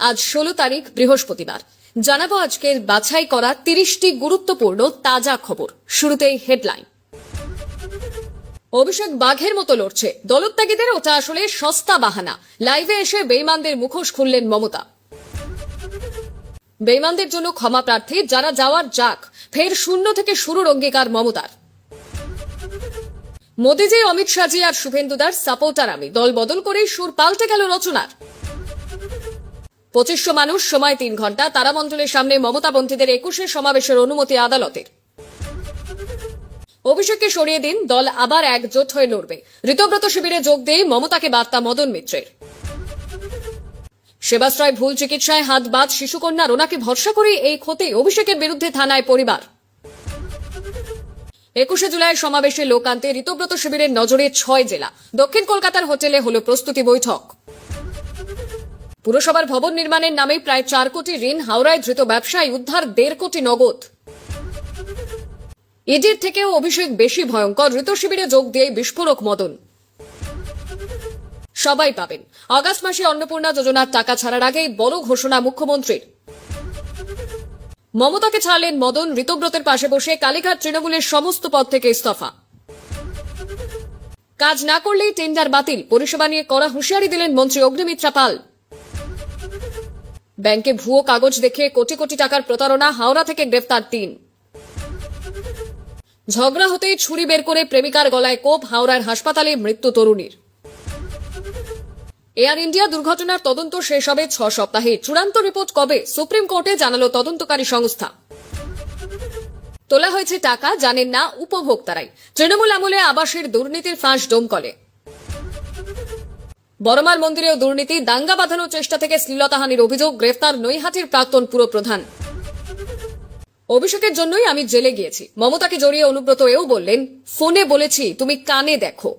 আজ 16 তারিখ বৃহস্পতিবার। জানাবো আজকের বাছাই করা 30টি গুরুত্বপূর্ণ তাজা খবর। শুরুতেই হেডলাইন। অভিষেক বাঘের মতো লড়ছে, দলত্যাগীদের ওটা আসলে সস্তা বাহানা। লাইভে এসে বেঈমানদের মুখোশ খুললেন মমতা। বেঈমানদের জন্য ক্ষমা প্রার্থী, যারা যাওয়ার যাক, ফের শূন্য থেকে শুরুর অঙ্গীকার মমতার। মোদিজি, অমিত শাহজি আর শুভেন্দুদার সাপোর্টার আমি, দল বদল করেই সুর পাল্টে গেল রচনার। 2500 মানুষ, সময় 3 ঘন্টা, তারামণ্ডলের সামনে মমতাপন্থীদের 21 সমাবেশের অনুমতি আদালতের। অভিষেককে সরিয়ে দিন, দল আবার একজোট হয়ে লড়বে। ঋতব্রত শিবিরে যোগ দিয়ে মমতাকে বার্তা মদন মিত্রের। সেবাশ্রয় ভুল চিকিৎসায় হাত বাদ শিশুকন্যার, ওনাকে ভরসা করে এই ক্ষতি। অভিষেকের বিরুদ্ধে থানায় পরিবার। 21 জুলাইয়ের সমাবেশে লোক আনতে ঋতব্রত শিবিরের নজরে 6 জেলা। দক্ষিণ কলকাতার হোটেলে হলো প্রস্তুতি বৈঠক। পুরসভার ভবন নির্মাণের নামে প্রায় 4 কোটি ঋণ, হাওড়ায় ধৃত ব্যবসায়ী, উদ্ধার 1.5 কোটি নগদ। ইডির থেকেও অভিষেক বেশি ভয়ঙ্কর, ঋত শিবিরে যোগ দিয়ে বিস্ফোরক মদন। সবাই পাবেন আগস্ট মাসে অন্নপূর্ণা যোজনার টাকা ছাড়ার আগেই বড় ঘোষণা মুখ্যমন্ত্রীর। মমতাকে ছাড়লেন মদন, ঋতব্রতের পাশে বসে কালীঘাট তৃণমূলের সমস্ত পদ থেকে ইস্তফা। কাজ না করলেই টেন্ডার বাতিল, পরিষেবা নিয়ে কড়া হুঁশিয়ারি দিলেন মন্ত্রী অগ্নিমিত্রা পাল। ব্যাংকে ভুয়ো কাগজ দেখে কোটি কোটি টাকার প্রতারণা, হাওড়া থেকে গ্রেফতার 3। ঝগড়া হতেই ছুরি বের করে প্রেমিকার গলায় কোপ, হাওড়ার হাসপাতালে মৃত্যু তরুণীর। এয়ার ইন্ডিয়া দুর্ঘটনার তদন্ত শেষ হবে 6 সপ্তাহে, চূড়ান্ত রিপোর্ট কবে, সুপ্রিম কোর্টে জানালো তদন্তকারী সংস্থা। তোলা হয়েছে টাকা, জানেন না উপভোক্তারাই। তৃণমূল আমলে আবাসের দুর্নীতির ফাঁস ডোমকলে। বড়মাল মন্দিরেও দুর্নীতি, দাঙ্গা বাঁধানোর চেষ্টা থেকে শ্লীলতাহানির অভিযোগ, গ্রেফতার নৈহাটির প্রাক্তন পুরপ্রধান। অভিষেকের জন্যই আমি জেলে গিয়েছি, মমতাকে জড়িয়ে অনুব্রত এও বললেন, ফোনে বলেছি তুমি কানে দেখো।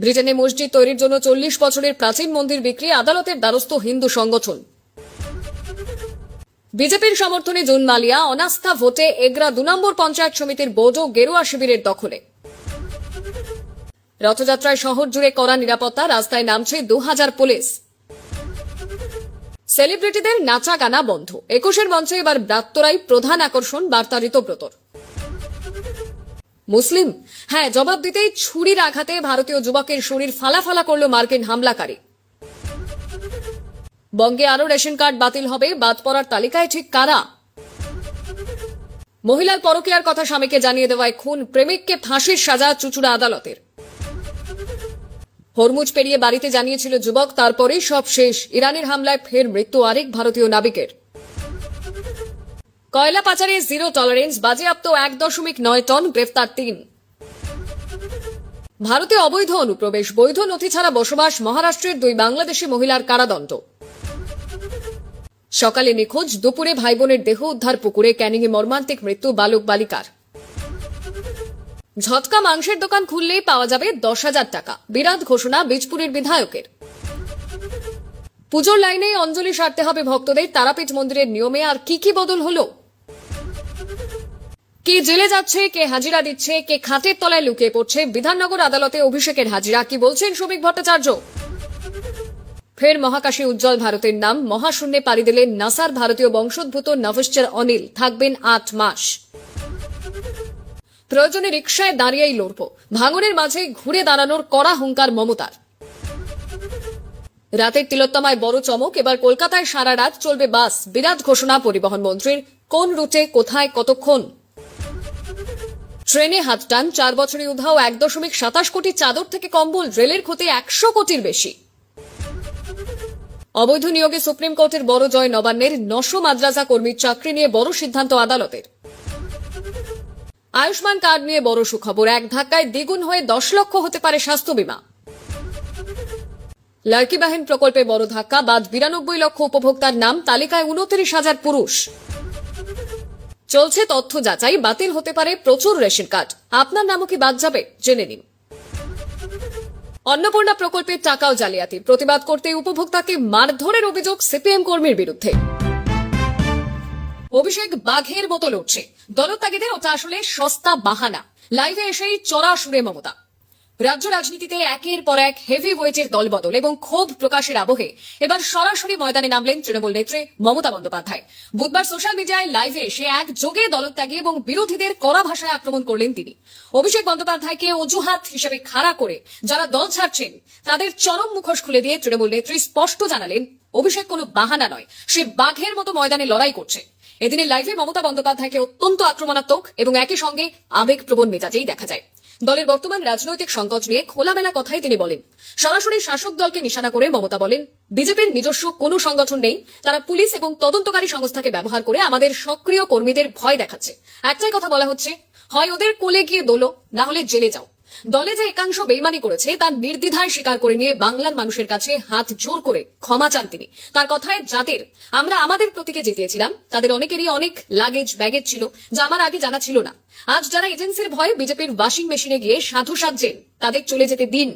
ব্রিটেনে মসজিদ তৈরির জন্য 40 বছরের প্রাচীন মন্দির বিক্রি, আদালতের দ্বারস্থ হিন্দু সংগঠন। বিজেপির সমর্থনে জুন মালিয়া, অনাস্থা ভোটে এগরা 2 নম্বর পঞ্চায়েত সমিতির বোর্ডও গেরুয়া শিবিরের দখলে। রথযাত্রায় শহর জুড়ে কড়া নিরাপত্তা, রাস্তায় নামছে 2000 পুলিশ। সেলিব্রিটিদের নাচা গানা বন্ধ, 21 মঞ্চে এবার ব্রাত্যরাই প্রধান আকর্ষণ, বার্তা ঋতব্রতর। মুসলিম? হ্যাঁ, জবাব দিতেই ছুরির আঘাতে ভারতীয় যুবকের শরীর ফালাফালা করল মার্কিন হামলাকারী। বঙ্গে আরও রেশন কার্ড বাতিল হবে, বাদ পড়ার তালিকায় ঠিক কারা? মহিলার পরকীয়ার কথা স্বামীকে জানিয়ে দেওয়ায় খুন, প্রেমিককে ফাঁসির সাজা, চুচুড়া আদালতের। হরমুজ পেরিয়ে বাড়িতে জানিয়েছিল যুবক, তারপরেই সব শেষ। ইরানের হামলায় ফের মৃত্যু আরেক ভারতীয় নাবিকের। কয়লা পাচারে জিরো টলারেন্স, বাজেয়াপ্ত 1.9 টন, গ্রেফতার 3। ভারতে অবৈধ অনুপ্রবেশ, বৈধ নথি ছাড়া বসবাস, মহারাষ্ট্রের 2 বাংলাদেশি মহিলার কারাদণ্ড। সকালে নিখোঁজ, দুপুরে ভাই বোনের দেহ উদ্ধার পুকুরে, ক্যানিংয়ে মর্মান্তিক মৃত্যু বালক বালিকার। ঝটকা মাংসের দোকান খুললেই পাওয়া যাবে 10,000 টাকা, বিরাট ঘোষণা বীজপুরের বিধায়কের। পুজোর লাইনেই অঞ্জলি সারতে হবে ভক্তদের, তারাপীঠ মন্দিরের নিয়মে আর কি বদল হলো? কে জেলে যাচ্ছে, কে হাজিরা দিচ্ছে, কে খাটের তলায় লুকিয়ে পড়ছে, বিধাননগর আদালতে অভিষেকের হাজিরা। কি বলছেন শ্রমিক ভট্টাচার্য? ফের মহাকাশে উজ্জ্বল ভারতের নাম, মহাশূন্যে পাড়ি দিলেন নাসার ভারতীয় বংশোদ্ভূত নভশ্চর অনিল, থাকবেন 8 মাস। প্রয়োজনে রিকশায় দাঁড়িয়েই লড়ব, ভাঙনের মাঝে ঘুরে দাঁড়ানোর কড়া হুঙ্কার মমতার। রাতের তিলোত্তমায় বড় চমক, এবার কলকাতায় সারা রাত চলবে বাস, বিরাট ঘোষণা পরিবহন মন্ত্রীর। কোন রুটে, কোথায়, কতক্ষণ? ট্রেনে হাত টান, 4 বছরে উধাও 1.27 কোটি চাদর থেকে কম্বল, রেলের ক্ষতি 100 কোটির বেশি। অবৈধ নিয়োগে সুপ্রিম কোর্টের বড় জয় নবান্নের, 900 মাদ্রাসা কর্মীর চাকরি নিয়ে বড় সিদ্ধান্ত আদালতের। আয়ুষ্মান কার্ড নিয়ে বড় সুখবর, এক ধাক্কায় দ্বিগুণ হয়ে 10 লক্ষ হতে পারে স্বাস্থ্য বীমা। লড়কি বাহিন প্রকল্পে বড় ধাক্কা, বাদ 92 লক্ষ উপভোক্তার নাম, তালিকায় 29,000 পুরুষ। চলছে তথ্য যাচাই, বাতিল হতে পারে প্রচুর রেশন কার্ড, আপনার নামও কি বাদ যাবে, জেনে নিন। অন্নপূর্ণা প্রকল্পের টাকাও জালিয়াতি, প্রতিবাদ করতে উপভোক্তাকে মারধরের অভিযোগ সিপিএম কর্মীর বিরুদ্ধে। অভিষেক বাঘের মতো লড়ছে, দলত্যাগীদের ওটা আসলে সস্তা বাহানা। লাইভে এসেই চড়া সুরে মমতা। রাজ্য রাজনীতিতে একের পর এক হেভি ওয়েটের দলবদল এবং ক্ষোভ প্রকাশের আবহে এবার সরাসরি ময়দানে নামলেন তৃণমূল নেত্রী মমতা বন্দ্যোপাধ্যায়। বুধবার সোশ্যাল মিডিয়ায় লাইভে সে এক যোগে দলত্যাগী এবং বিরোধীদের কড়া ভাষায় আক্রমণ করলেন তিনি। অভিষেক বন্দ্যোপাধ্যায়কে অজুহাত হিসেবে খাড়া করে যারা দল ছাড়ছেন তাদের চরম মুখোশ খুলে দিয়ে তৃণমূল নেত্রী স্পষ্ট জানালেন, অভিষেক কোনো বাহানা নয়, সে বাঘের মতো ময়দানে লড়াই করছে। এদিনের লাইভে মমতা বন্দ্যোপাধ্যায়কে অত্যন্ত আক্রমণাত্মক এবং একই সঙ্গে আবেগপ্রবণ মেজাজেই দেখা যায়। দলের বর্তমান রাজনৈতিক সংকট নিয়ে খোলামেলা কথাই তিনি বলেন। সরাসরি শাসক দলকে নিশানা করে মমতা বলেন, বিজেপির নিজস্ব কোনো সংগঠন নেই, তারা পুলিশ এবং তদন্তকারী সংস্থাকে ব্যবহার করে আমাদের সক্রিয় কর্মীদের ভয় দেখাচ্ছে। একটাই কথা বলা হচ্ছে, হয় ওদের কোলে গিয়ে দোলো, না হলে জেলে যাও। দলে যে একাংশ বেইমানি করেছে তার নির্দ্বিধায় স্বীকার করে নিয়ে বাংলার মানুষের কাছে হাত জোর করে ক্ষমা চান তিনি। তার কথায়, যাদের আমরা আমাদের প্রতীকে জিতিয়েছিলাম তাদের অনেকেরই অনেক ব্যাগেজ ছিল যা আমার আগে জানা ছিল না। আজ যারা এজেন্সির ভয়ে বিজেপির ওয়াশিং মেশিনে গিয়ে সাধু সাজছেন তাদের চলে যেতে দিন।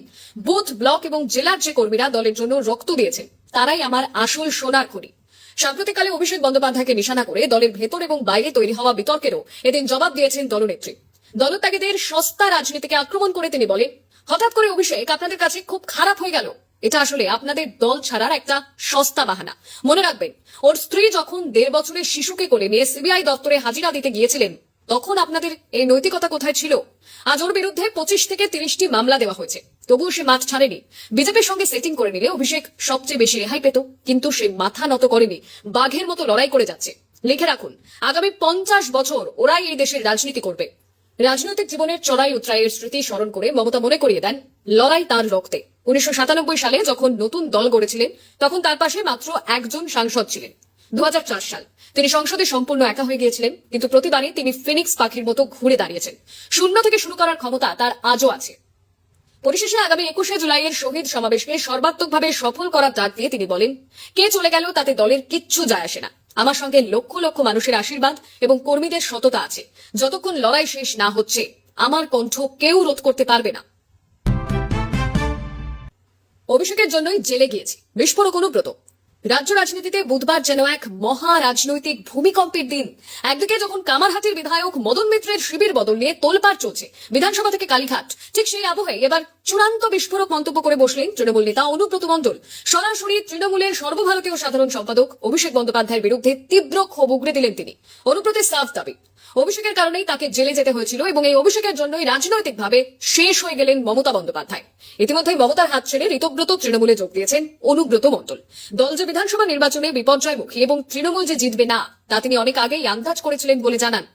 বুথ, ব্লক এবং জেলার যে কর্মীরা দলের জন্য রক্ত দিয়েছেন তারাই আমার আসল সোনার খনি। সাম্প্রতিককালে অভিষেক বন্দ্যোপাধ্যায়কে নিশানা করে দলের ভেতর এবং বাইরে তৈরি হওয়া বিতর্কেরও এদিন জবাব দিয়েছেন দলনেত্রী। দলত্যাগীদের সস্তা রাজনীতিকে আক্রমণ করে তিনি বলেন, হঠাৎ করে অভিষেক আপনাদের কাছে খুব খারাপ হয়ে গেল, এটা আসলে আপনাদের দল ছাড়ার একটা সস্তা বাহানা। মনে রাখবেন, ওর স্ত্রী যখন 1.5 বছরের শিশুকে কোলে নিয়ে সিবিআই দপ্তরে হাজিরা দিতে গিয়েছিলেন তখন আপনাদের এই নৈতিকতা কোথায় ছিল? আজ ওর বিরুদ্ধে 25 থেকে 30টি মামলা দেওয়া হয়েছে, তবুও সে মাঠ ছাড়েনি। বিজেপির সঙ্গে সেটিং করে নিলে অভিষেক সবচেয়ে বেশি রেহাই পেত, কিন্তু সে মাথা নত করেনি, বাঘের মতো লড়াই করে যাচ্ছে। লিখে রাখুন, আগামী 50 বছর ওরাই এই দেশের রাজনীতি করবে। রাজনৈতিক জীবনের চড়াই উতরাইয়ের স্মৃতি স্মরণ করে মমতা মনে করিয়ে দেন, লড়াই তার রক্তে। 1997 সালে যখন নতুন দল গড়েছিলেন তখন তার পাশে মাত্র একজন সাংসদ ছিলেন। 2004 সাল তিনি সংসদে সম্পূর্ণ একা হয়ে গিয়েছিলেন, কিন্তু প্রতিবারই তিনি ফিনিক্স পাখির মতো ঘুরে দাঁড়িয়েছেন। শূন্য থেকে শুরু করার ক্ষমতা তার আজও আছে। পরিশেষে আগামী 21শে জুলাইয়ের শহীদ সমাবেশকে সর্বাত্মকভাবে সফল করার ডাক দিয়ে তিনি বলেন, কে চলে গেল তাতে দলের কিচ্ছু যায় আসে না। আমার সঙ্গে লক্ষ লক্ষ মানুষের আশীর্বাদ এবং কর্মীদের সততা আছে। যতক্ষণ লড়াই শেষ না হচ্ছে আমার কণ্ঠ কেউ রোধ করতে পারবে না। অভিষেকের জন্যই জেলে গিয়েছে বিস্ফোরক অনুব্রত। রাজ্য রাজনীতিতে বুধবার যেন এক মহা রাজনৈতিক ভূমিকম্পের দিন। একদিকে যখন কামারহাটির বিধায়ক মদন মিত্রের শিবির বদল নিয়ে তোলপাড় চলছে বিধানসভা থেকে কালীঘাট, ঠিক সেই আবহে এবার চূড়ান্ত বিস্ফোরক মন্তব্য করে বসলেন তৃণমূল নেতা অনুব্রত মণ্ডল। সরাসরি তৃণমূলের সর্বভারতীয় সাধারণ সম্পাদক অভিষেক বন্দ্যোপাধ্যায়ের বিরুদ্ধে তীব্র ক্ষোভ উগরে দিলেন তিনি। অনুব্রতের সাফ দাবি, অভিষেকের কারণেই তাকে জেলে যেতে হয়েছিল এবং এই অভিষেকের জন্যই রাজনৈতিকভাবে শেষ হয়ে গেলেন মমতা বন্দ্যোপাধ্যায়। ইতিমধ্যে মমতার হাত ছেড়ে ঋতব্রত তৃণমূলে যোগ দিয়েছেন অনুব্রত মণ্ডল। দল যে বিধানসভা নির্বাচনে বিপর্যয়মুখী এবং তৃণমূল যে জিতবে না তা তিনি অনেক আগেই আন্দাজ করেছিলেন বলে জানান।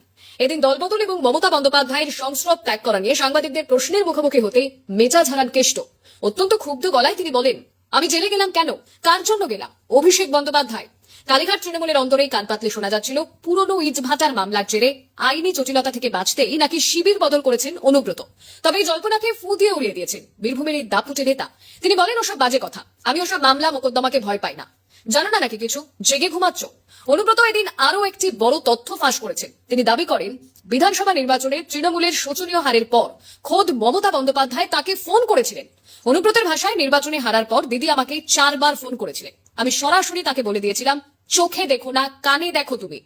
এদিন দলবদল এবং মমতা বন্দ্যোপাধ্যায়ের সংস্রব ত্যাগ করা নিয়ে সাংবাদিকদের প্রশ্নের মুখোমুখি হতে মেজাজ হারান কেষ্ট। অত্যন্ত ক্ষুব্ধ গলায় তিনি বলেন, আমি জেলে গেলাম কেন, কার জন্য গেলাম? অভিষেক বন্দ্যোপাধ্যায়। কালীঘাট তৃণমূলের অন্তরেই কান পাতলে শোনা যাচ্ছিল পুরনো ইটভাটার মামলার জেরে আইনি জটিলতা থেকে বাঁচতেই নাকি শিবির বদল করেছেন অনুব্রত। তবে এই জল্পনাকে ফু দিয়ে উড়িয়ে দিয়েছেন বীরভূমের এই দাপুটে নেতা। তিনি বলেন, ওসব বাজে কথা, আমি ওসব মামলা মোকদ্দমাকে ভয় পাই না। জানো না নাকি কিছু, জেগে ঘুমাচ্ছ? অনুব্রত এদিন আরো একটি বড় তথ্য ফাঁস করেছেন। তিনি দাবি করেন, বিধানসভা নির্বাচনে তৃণমূলের শোচনীয় হারের পর খোদ মমতা বন্দ্যোপাধ্যায় তাকে ফোন করেছিলেন। অনুব্রতের ভাষায়, নির্বাচনে হারার পর দিদি আমাকে 4 বার ফোন করেছিলেন। আমি সরাসরি তাকে বলে দিয়েছিলাম, চোখে দেখো না, কানে দেখো তুমি।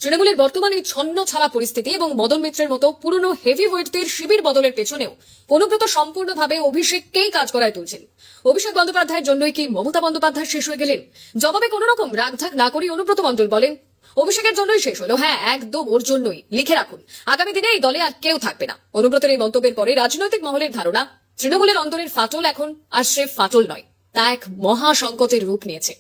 তৃণমূলের বর্তমানে ছন্ন ছাড়া পরিস্থিতি এবং মদন মিত্রের মতো পুরনো হেভি ওয়েটদের শিবির বদলের পেছনেও অনুব্রত সম্পূর্ণভাবে অভিষেককেই কাজ করায় তুলছেন। অভিষেক বন্দ্যোপাধ্যায়ের জন্যই কি মমতা বন্দ্যোপাধ্যায় শেষ হয়ে গেলেন? জবাবে কোন রকম রাগঢাক না করে অনুব্রত মণ্ডল বলেন, অভিষেকের জন্যই শেষ হলো। হ্যাঁ, একদম ওর জন্যই। লিখে রাখুন, আগামী দিনে এই দলে আর কেউ থাকবে না। অনুব্রতের এই মন্তব্যের পরে রাজনৈতিক মহলের ধারণা, তৃণমূলের অন্তরের ফাটল এখন আর সে ফাটল নয়, তা এক মহা সংকটের রূপ নিয়েছে।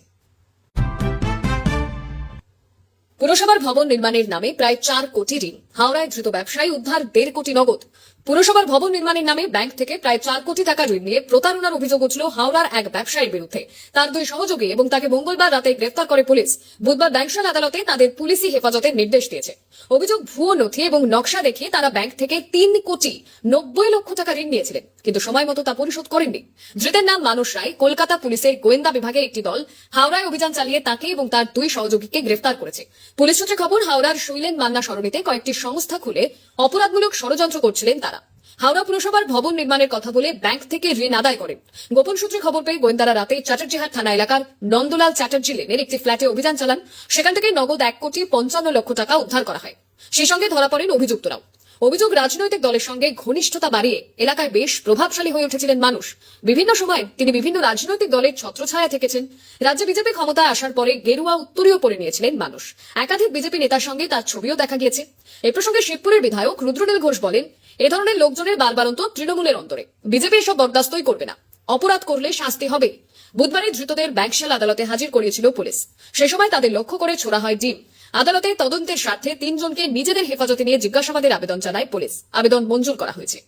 পুরসভার ভবন নির্মাণের নামে প্রায় 4 কোটি ঋণ, হাওড়ায় ধৃত ব্যবসায়ী, উদ্ধার 1.5 কোটি নগদ। পুরসভার ভবন নির্মাণের নামে ব্যাংক থেকে প্রায় 4 কোটি টাকা ঋণ নিয়ে প্রতারণার অভিযোগ উঠল হাওড়ার এক ব্যবসায়ীর বিরুদ্ধে। তার 2 সহযোগী এবং তাকে মঙ্গলবার রাতে গ্রেফতার করে পুলিশ। বুধবার ব্যাংশাল আদালতে তাদের পুলিশি হেফাজতের নির্দেশ দিয়েছে। অভিযোগ, ভুয়ো নথি এবং নকশা দেখিয়ে তারা ব্যাংক থেকে 3 কোটি 90 লক্ষ টাকা ঋণ নিয়েছিলেন, কিন্তু সময় মতো তা পরিশোধ করেননি। ধৃতের নাম মানস রায়। কলকাতা পুলিশের গোয়েন্দা বিভাগের একটি দল হাওড়ায় অভিযান চালিয়ে তাকে এবং তার 2 সহযোগীকে গ্রেফতার করেছে। পুলিশ সূত্রে খবর, হাওড়ার শৈলেন মান্না সরণিতে কয়েকটি সংস্থা খুলে অপরাধমূলক ষড়যন্ত্র করছিলেন তারা। হাওড়া পুরসভার ভবন নির্মাণের কথা বলে ব্যাংক থেকে ঋণ আদায় করেন। গোপন সূত্রে খবর পেয়ে গোয়েন্দারা রাতে চ্যাটার্জিহাট থানা এলাকার নন্দলাল চ্যাটার্জি লেনের একটি ফ্ল্যাটে অভিযান চালান। সেখান থেকে নগদ 1 কোটি 55 লক্ষ টাকা উদ্ধার করা হয়। সেই সঙ্গে ধরা পড়েন অভিযুক্তরাও। অভিযোগ, রাজনৈতিক দলের সঙ্গে ঘনিষ্ঠতা বাড়িয়ে এলাকায় বেশ প্রভাবশালী হয়ে উঠেছিলেন মানুষ। বিভিন্ন সময় তিনি বিভিন্ন রাজনৈতিক দলের ছত্রছায়া থেকেছেন। রাজ্যে বিজেপি ক্ষমতায় আসার পরে গেরুয়া উত্তরীয় পরে নিয়েছিলেন মানুষ। একাধিক বিজেপি নেতার সঙ্গে তার ছবিও দেখা গিয়েছে। এ প্রসঙ্গে শিবপুরের বিধায়ক রুদ্রনীল ঘোষ বলেন, এ ধরনের লোকজনের বারবারন্ত তৃণমূলের অন্তরে। বিজেপি এসব বরদাস্তই করবে না, অপরাধ করলে শাস্তি হবে। বুধবারে ধৃতদের ব্যাংকশাল আদালতে হাজির করিয়েছিল পুলিশ। সে সময় তাদের লক্ষ্য করে ছোড়া হয় ডিম। আদালতে তদন্তের স্বার্থে 3 জনকে নিজেদের হেফাজতে নিয়ে জিজ্ঞাসাবাদের আবেদন জানায় পুলিশ। আবেদন মঞ্জুর করা হয়েছে।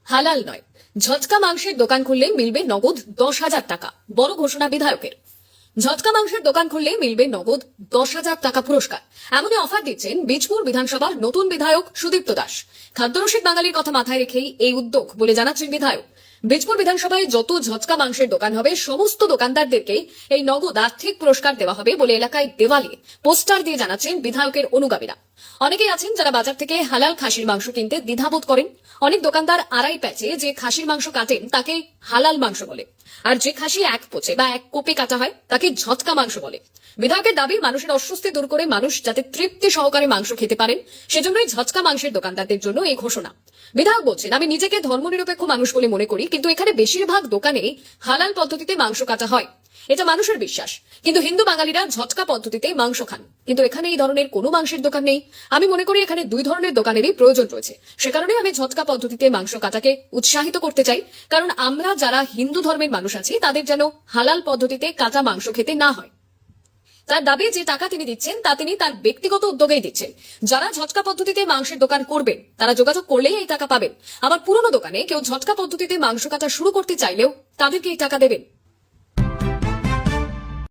হালাল নয়, ঝটকা মাংসের দোকান খুললে মিলবে নগদ 10,000 টাকা, বড় ঘোষণা বিধায়কের। ঝটকা মাংসের দোকান খুললে মিলবে নগদ 10,000 টাকা পুরস্কার, এমনই অফার দিচ্ছেন বীজপুর বিধানসভার নতুন বিধায়ক সুদীপ্ত দাস। খাদ্যরসিক বাঙালির কথা মাথায় রেখেই এই উদ্যোগ বলে জানাচ্ছেন বিধায়ক। বীজপুর বিধানসভায় যত ঝটকা মাংসের দোকান হবে সমস্ত দোকানদারদেরকেই এই নগদ আর্থিক পুরস্কার দেওয়া হবে বলে এলাকায় দেওয়ালে পোস্টার দিয়ে জানাচ্ছেন বিধায়কের অনুগামীরা। অনেকেই আছেন যারা বাজার থেকে হালাল খাসির মাংস কিনতে দ্বিধাবোধ করেন। অনেক দোকানদার আড়াই প্যাচে যে খাসির মাংস কাটেন তাকে হালাল মাংস বলে, আর যে খাসি এক পোচে বা এক কোপে কাটা হয় তাকে ঝটকা মাংস বলে। বিধায়কের দাবি, মানুষের অস্বস্তি দূর করে মানুষ যাতে তৃপ্তি সহকারে মাংস খেতে পারেন, সেজন্যই ঝটকা মাংসের দোকানদারদের জন্য এই ঘোষণা। বিধায়ক বলছেন, আমি নিজেকে ধর্মনিরপেক্ষ মানুষ বলে মনে করি, কিন্তু এখানে বেশিরভাগ দোকানে হালাল পদ্ধতিতে মাংস কাটা হয়, এটা মানুষের বিশ্বাস। কিন্তু হিন্দু বাঙালিরা ঝটকা পদ্ধতিতে মাংস খান, কিন্তু এখানে এই ধরনের কোনো মাংসের দোকান নেই। আমি মনে করি এখানে 2 ধরনের দোকানেরই প্রয়োজন রয়েছে। সে কারণে আমি ঝটকা পদ্ধতিতে মাংস কাটাকে উৎসাহিত করতে চাই, কারণ আমরা যারা হিন্দু ধর্মের মানুষ আছি তাদের যেন হালাল পদ্ধতিতে কাটা মাংস খেতে না হয়। তার দাবি, যে টাকা তিনি দিচ্ছেন তা তিনি তার ব্যক্তিগত উদ্যোগেই দিচ্ছেন। যারা ঝটকা পদ্ধতিতে মাংসের দোকান করবেন তারা যোগাযোগ করলেই এই টাকা পাবেন। আবার পুরনো দোকানে কেউ ঝটকা পদ্ধতিতে মাংস কাটা শুরু করতে চাইলেও তাদেরকে এই টাকা দেবেন।